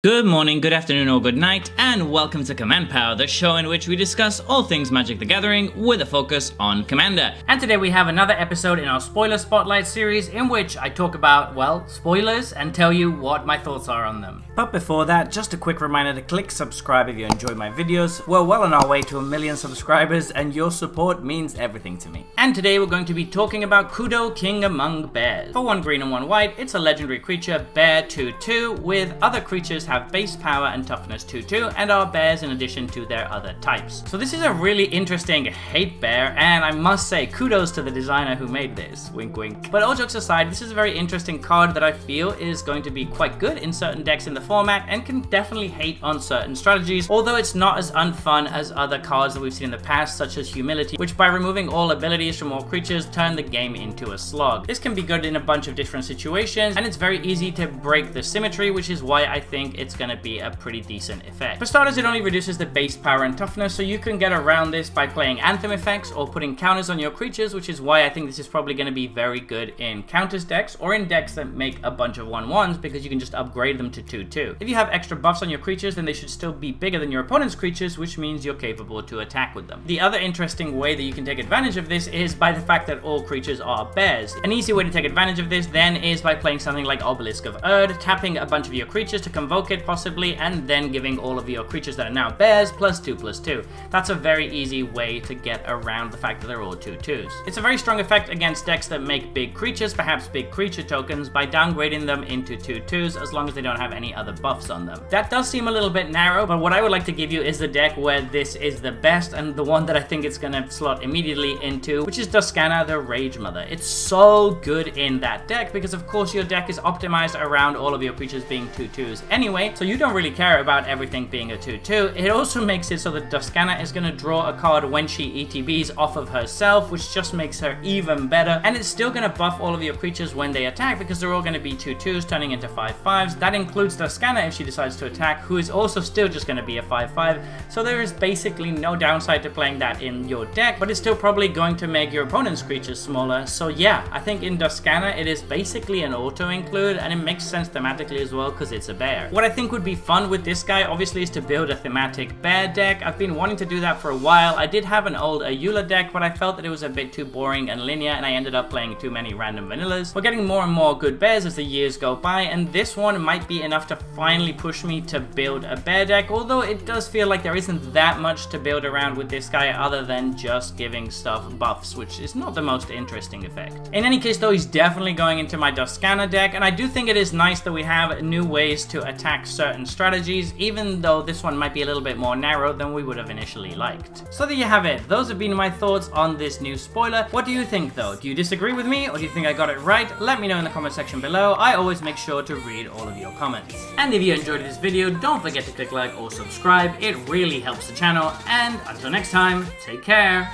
Good morning, good afternoon, or good night, and welcome to Command Power, the show in which we discuss all things Magic the Gathering with a focus on Commander. And today we have another episode in our Spoiler Spotlight series in which I talk about, well, spoilers and tell you what my thoughts are on them. But before that, just a quick reminder to click subscribe if you enjoy my videos. We're well on our way to 1 million subscribers and your support means everything to me. And today we're going to be talking about Kudo, King Among Bears. For 1 green and 1 white, it's a legendary creature, bear 2/2, with other creatures have base power and toughness 2/2 and are bears in addition to their other types. So this is a really interesting hate bear, and I must say kudos to the designer who made this, wink wink. But all jokes aside, this is a very interesting card that I feel is going to be quite good in certain decks in the format and can definitely hate on certain strategies, although it's not as unfun as other cards that we've seen in the past, such as Humility, which by removing all abilities from all creatures turn the game into a slog. This can be good in a bunch of different situations, and it's very easy to break the symmetry, which is why I think it's going to be a pretty decent effect. For starters, it only reduces the base power and toughness, so you can get around this by playing Anthem effects or putting counters on your creatures, which is why I think this is probably going to be very good in counters decks or in decks that make a bunch of 1/1s, because you can just upgrade them to 2/2. If you have extra buffs on your creatures, then they should still be bigger than your opponent's creatures, which means you're capable to attack with them. The other interesting way that you can take advantage of this is by the fact that all creatures are bears. An easy way to take advantage of this then is by playing something like Obelisk of Erd, tapping a bunch of your creatures to convoke it possibly, and then giving all of your creatures that are now bears +2/+2. That's a very easy way to get around the fact that they're all 2/2s. It's a very strong effect against decks that make big creatures, perhaps big creature tokens, by downgrading them into 2/2s as long as they don't have any other buffs on them. That does seem a little bit narrow, but what I would like to give you is the deck where this is the best and the one that I think it's gonna slot immediately into, which is Duskana, the Rage Mother. It's so good in that deck because of course your deck is optimized around all of your creatures being 2/2s anyway, so you don't really care about everything being a 2/2. It also makes it so that Duskana is going to draw a card when she ETBs off of herself, which just makes her even better, and it's still going to buff all of your creatures when they attack because they're all going to be 2/2s turning into 5/5s. That includes Duskana if she decides to attack, who is also still just going to be a 5/5, so there is basically no downside to playing that in your deck, but it's still probably going to make your opponent's creatures smaller. So yeah, I think in Duskana it is basically an auto include, and it makes sense thematically as well because it's a bear. What I think would be fun with this guy obviously is to build a thematic bear deck. I've been wanting to do that for a while. I did have an old Ayula deck, but I felt that it was a bit too boring and linear, and I ended up playing too many random vanillas. We're getting more and more good bears as the years go by, and this one might be enough to finally push me to build a bear deck, although it does feel like there isn't that much to build around with this guy other than just giving stuff buffs, which is not the most interesting effect. In any case though, he's definitely going into my Duskana deck, and I do think it is nice that we have new ways to attack certain strategies, even though this one might be a little bit more narrow than we would have initially liked. So there you have it. Those have been my thoughts on this new spoiler. What do you think though? Do you disagree with me, or do you think I got it right? Let me know in the comment section below. I always make sure to read all of your comments. And if you enjoyed this video, don't forget to click like or subscribe. It really helps the channel. And until next time, take care.